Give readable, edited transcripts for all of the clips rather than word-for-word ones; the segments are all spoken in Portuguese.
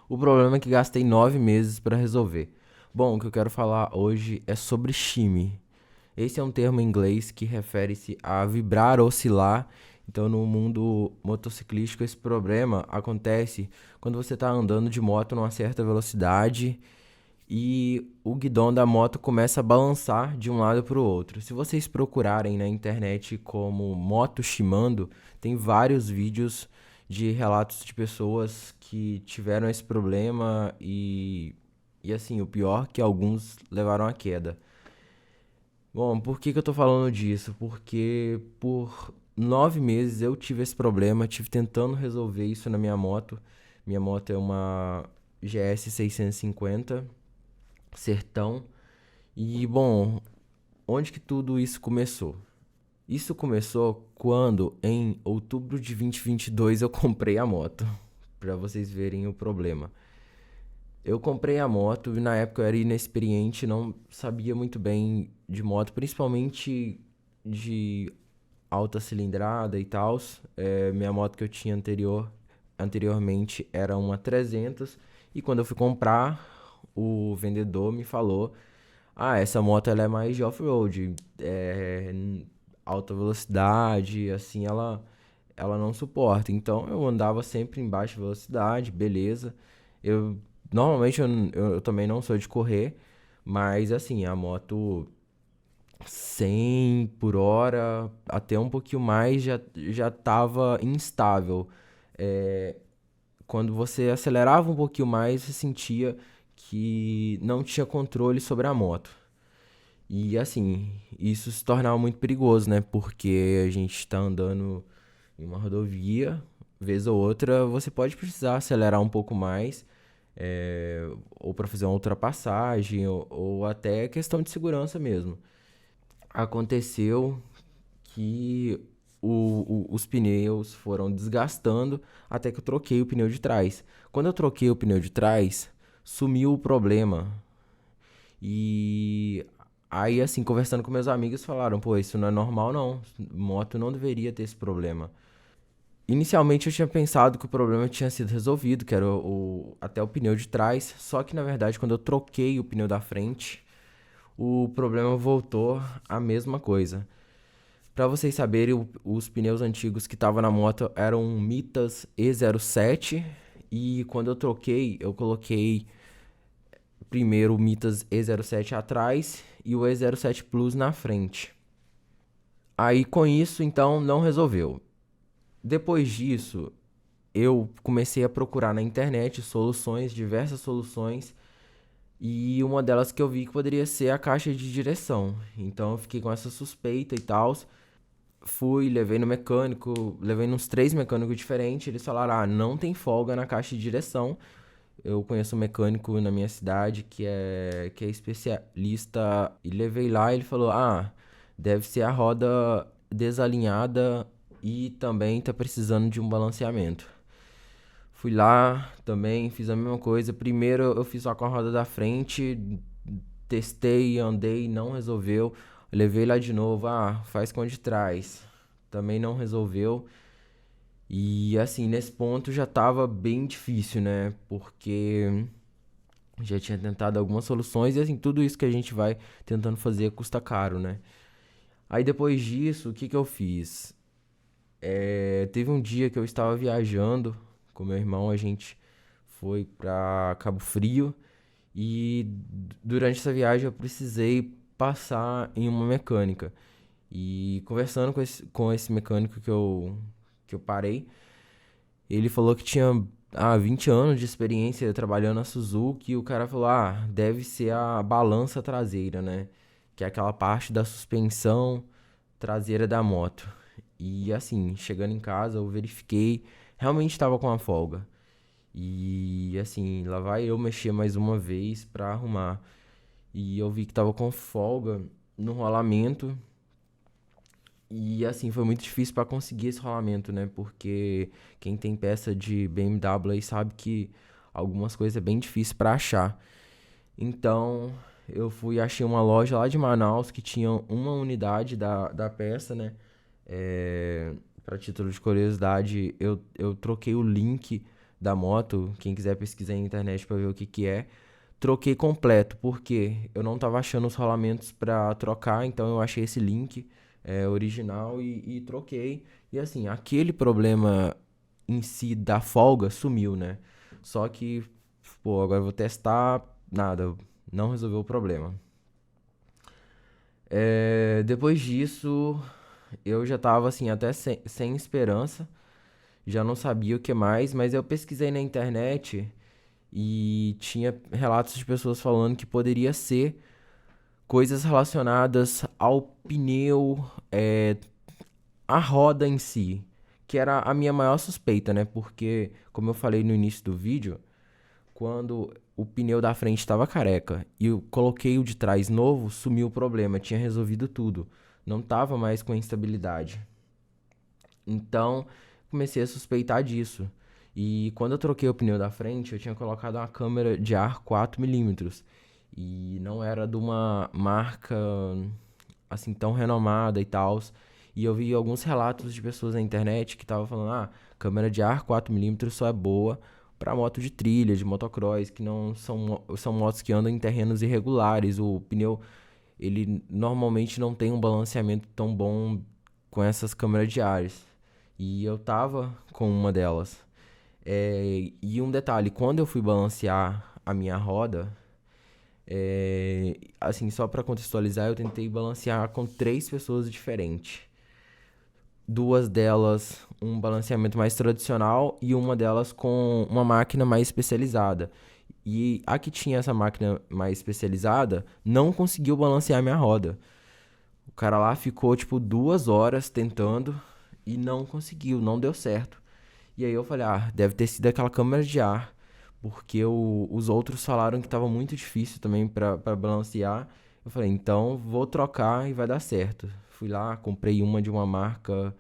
O problema é que gastei 9 meses para resolver. Bom, o que eu quero falar hoje é sobre shimmy. Esse é um termo em inglês que refere-se a vibrar ou oscilar. Então, no mundo motociclístico, esse problema acontece quando você está andando de moto numa certa velocidade e o guidão da moto começa a balançar de um lado para o outro. Se vocês procurarem na internet como moto shimando, tem vários vídeos de relatos de pessoas que tiveram esse problema e assim, o pior é que alguns levaram a queda. Bom, por que que eu tô falando disso? Porque por 9 meses eu tive esse problema, tive tentando resolver isso na minha moto. Minha moto é uma GS 650 Sertão. E bom, onde que tudo isso começou? Isso começou quando em outubro de 2022 eu comprei a moto, para vocês verem o problema. Eu comprei a moto e na época eu era inexperiente, não sabia muito bem de moto, principalmente de alta cilindrada e tal. Minha moto que eu tinha anteriormente era uma 300 e quando eu fui comprar, o vendedor me falou: "Ah, essa moto ela é mais de off-road, alta velocidade, assim ela não suporta". Então eu andava sempre em baixa velocidade, beleza. Eu normalmente eu também não sou de correr, mas assim, a moto 100 por hora, até um pouquinho mais, já tava instável. É, Quando você acelerava um pouquinho mais, você sentia que não tinha controle sobre a moto. E assim, isso se tornava muito perigoso, né? Porque a gente tá andando em uma rodovia, vez ou outra, você pode precisar acelerar um pouco mais, ou para fazer uma ultrapassagem, ou até questão de segurança mesmo. Aconteceu que os pneus foram desgastando até que eu troquei o pneu de trás. Quando eu troquei o pneu de trás, sumiu o problema. E aí, assim, conversando com meus amigos, falaram: pô, isso não é normal, não. Moto não deveria ter esse problema. Inicialmente eu tinha pensado que o problema tinha sido resolvido, que era até o pneu de trás. Só que na verdade, quando eu troquei o pneu da frente, o problema voltou a mesma coisa. Pra vocês saberem, os pneus antigos que estavam na moto eram um Mitas E07. E quando eu troquei, eu coloquei primeiro o Mitas E07 atrás e o E07 Plus na frente. Aí com isso, então, não resolveu. Depois disso, eu comecei a procurar na internet soluções, diversas soluções, e uma delas que eu vi que poderia ser a caixa de direção. Então eu fiquei com essa suspeita e tal. Fui, levei no mecânico, levei nos três mecânicos diferentes. Eles falaram: ah, não tem folga na caixa de direção. Eu conheço um mecânico na minha cidade que é especialista e levei lá e ele falou: ah, deve ser a roda desalinhada e também tá precisando de um balanceamento. Fui lá também, fiz a mesma coisa. Primeiro eu fiz só com a roda da frente, testei, andei, não resolveu. Levei lá de novo, ah, faz com a de trás. Também não resolveu. E assim, nesse ponto já tava bem difícil, né? Porque já tinha tentado algumas soluções e assim, tudo isso que a gente vai tentando fazer custa caro, né? Aí depois disso, o que que eu fiz? Teve um dia que eu estava viajando com meu irmão, a gente foi pra Cabo Frio e durante essa viagem eu precisei passar em uma mecânica. E conversando com esse mecânico que eu parei, ele falou que tinha 20 anos de experiência trabalhando na Suzuki. E o cara falou: ah, deve ser a balança traseira, né? Que é aquela parte da suspensão traseira da moto. E assim, chegando em casa, eu verifiquei, realmente estava com a folga. E assim, lá vai eu mexer mais uma vez pra arrumar. E eu vi que tava com folga no rolamento. E assim, foi muito difícil pra conseguir esse rolamento, né? Porque quem tem peça de BMW aí sabe que algumas coisas é bem difícil pra achar. Então, eu fui e achei uma loja lá de Manaus que tinha uma unidade da peça, né? Para título de curiosidade, eu troquei o link da moto, quem quiser pesquisar na internet pra ver o que que é. Troquei completo, porque eu não tava achando os rolamentos pra trocar, então eu achei esse link original e troquei. E assim, aquele problema em si da folga sumiu, né? Só que, pô, agora eu vou testar, nada, não resolveu o problema. Depois disso, eu já tava assim, até sem esperança, já não sabia o que mais, mas eu pesquisei na internet e tinha relatos de pessoas falando que poderia ser coisas relacionadas ao pneu, a roda em si, que era a minha maior suspeita, né? Porque, como eu falei no início do vídeo, quando o pneu da frente estava careca e eu coloquei o de trás novo, sumiu o problema, tinha resolvido tudo. Não tava mais com instabilidade. Então, comecei a suspeitar disso. E quando eu troquei o pneu da frente, eu tinha colocado uma câmera de ar 4 mm. E não era de uma marca assim tão renomada e tal. E eu vi alguns relatos de pessoas na internet que estavam falando: ah, câmera de ar 4 mm só é boa para moto de trilha, de motocross, que não são, são motos que andam em terrenos irregulares. O pneu, ele normalmente não tem um balanceamento tão bom com essas câmeras de ares. E eu tava com uma delas. E um detalhe, quando eu fui balancear a minha roda, assim, só pra contextualizar, eu tentei balancear com 3 pessoas diferentes. Duas delas um balanceamento mais tradicional e uma delas com uma máquina mais especializada. E a que tinha essa máquina mais especializada não conseguiu balancear minha roda. O cara lá ficou tipo 2 horas tentando e não conseguiu, não deu certo. E aí eu falei, ah, deve ter sido aquela câmera de ar, porque os outros falaram que tava muito difícil também pra balancear. Eu falei, então vou trocar e vai dar certo. Fui lá, comprei uma de uma marca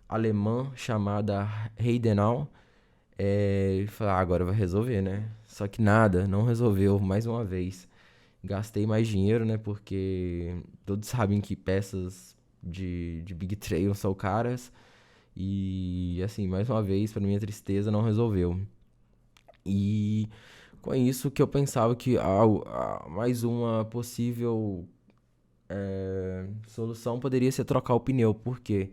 alemã chamada Heidenau. E falei, ah, agora vai resolver, né? Só que nada, não resolveu mais uma vez. Gastei mais dinheiro, né? Porque todos sabem que peças de Big Trail são caras. E assim, mais uma vez, para minha tristeza, não resolveu. E com isso que eu pensava que mais uma possível solução poderia ser trocar o pneu. Por quê?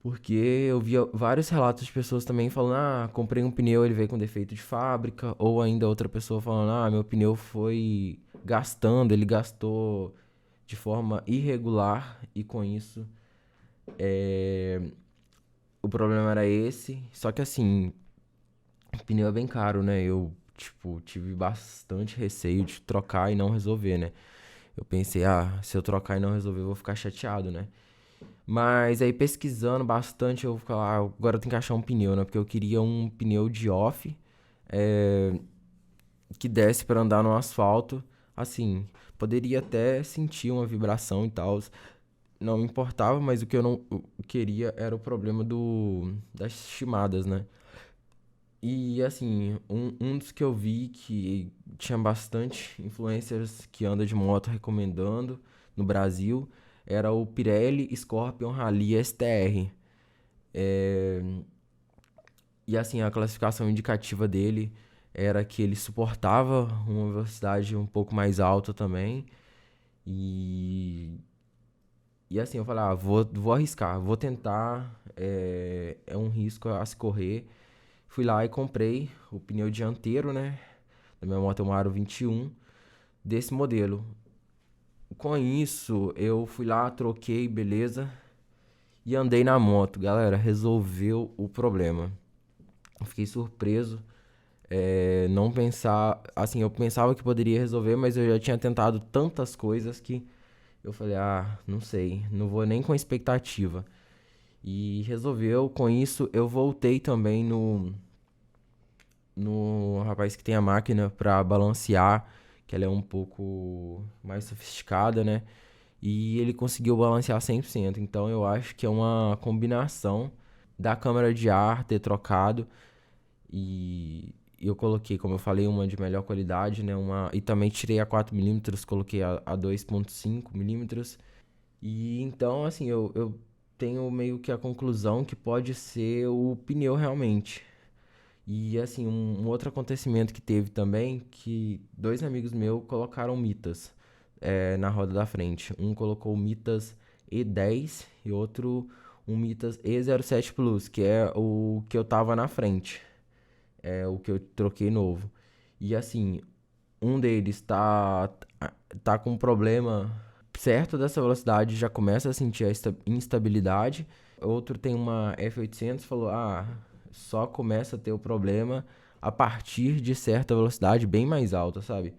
Porque eu via vários relatos de pessoas também falando, ah, comprei um pneu, ele veio com defeito de fábrica, ou ainda outra pessoa falando, ah, meu pneu foi gastando, ele gastou de forma irregular e com isso o problema era esse. Só que assim, o pneu é bem caro, né? Eu, tipo, tive bastante receio de trocar e não resolver, né? Eu pensei, ah, se eu trocar e não resolver, eu vou ficar chateado, né? Mas aí pesquisando bastante, eu falei, ah, agora eu tenho que achar um pneu, né? Porque eu queria um pneu de off, é, que desse pra andar no asfalto. Assim, poderia até sentir uma vibração e tal. Não me importava, mas o que eu não queria era o problema das chimadas, né? E assim, um dos que eu vi que tinha bastante influencers que anda de moto recomendando no Brasil era o Pirelli Scorpion Rally STR. É, E assim, a classificação indicativa dele era que ele suportava uma velocidade um pouco mais alta também. E, e assim, eu falei, ah, vou arriscar, vou tentar. É um risco a se correr. Fui lá e comprei o pneu dianteiro, né? Da minha moto é um Aro 21 desse modelo. Com isso, eu fui lá, troquei, beleza. E andei na moto, galera. Resolveu o problema. Eu fiquei surpreso. Não pensar. Assim, eu pensava que poderia resolver, mas eu já tinha tentado tantas coisas que eu falei, ah, não sei. Não vou nem com expectativa. E resolveu. Com isso, eu voltei também no rapaz que tem a máquina pra balancear, que ela é um pouco mais sofisticada, né? E ele conseguiu balancear 100%. Então eu acho que é uma combinação da câmera de ar ter trocado e eu coloquei, como eu falei, uma de melhor qualidade, né? E também tirei a 4 mm, coloquei a 2,5 mm. E então, assim, eu tenho meio que a conclusão que pode ser o pneu realmente. E assim, um outro acontecimento que teve também, que dois amigos meus colocaram mitas na roda da frente. Um colocou o Mitas E10 e outro um Mitas E07 Plus, que é o que eu tava na frente. É o que eu troquei novo. E assim, um deles tá com um problema certo dessa velocidade, já começa a sentir a instabilidade. Outro tem uma F800, falou: "Ah, só começa a ter o problema a partir de certa velocidade bem mais alta, sabe?"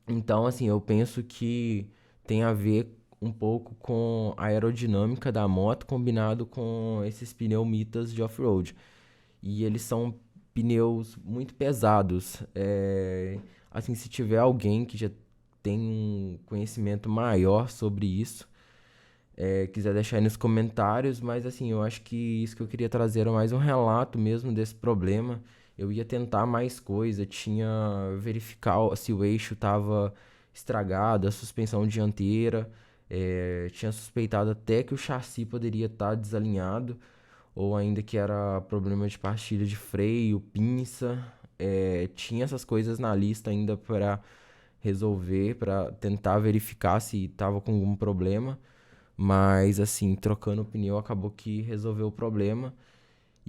Então, assim, eu penso que tem a ver um pouco com a aerodinâmica da moto combinado com esses pneumitas de off-road. E eles são pneus muito pesados. Assim, se tiver alguém que já tem um conhecimento maior sobre isso, quiser deixar aí nos comentários, mas assim, eu acho que isso que eu queria trazer era mais um relato mesmo desse problema. Eu ia tentar mais coisa, tinha verificar se o eixo estava estragado, a suspensão dianteira, tinha suspeitado até que o chassi poderia estar desalinhado, ou ainda que era problema de pastilha de freio, pinça. Tinha essas coisas na lista ainda para resolver, para tentar verificar se estava com algum problema. Mas assim, trocando o pneu acabou que resolveu o problema.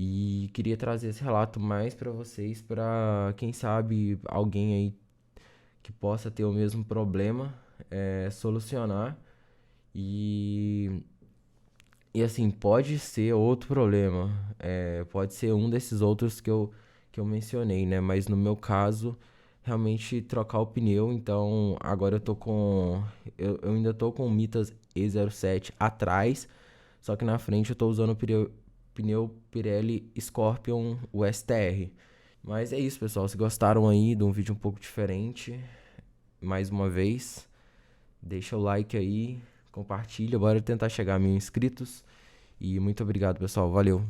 E queria trazer esse relato mais para vocês, para quem sabe alguém aí que possa ter o mesmo problema, solucionar. E, e assim, pode ser outro problema, pode ser um desses outros que eu mencionei, né? Mas no meu caso, realmente trocar o pneu. Então agora eu tô com. Eu ainda tô com o Mitas E07 atrás, só que na frente eu tô usando o pneu Pirelli Scorpion, o STR. Mas é isso, pessoal. Se gostaram aí de um vídeo um pouco diferente, mais uma vez, deixa o like aí, compartilha. Bora tentar chegar a 1.000 inscritos. E muito obrigado, pessoal. Valeu.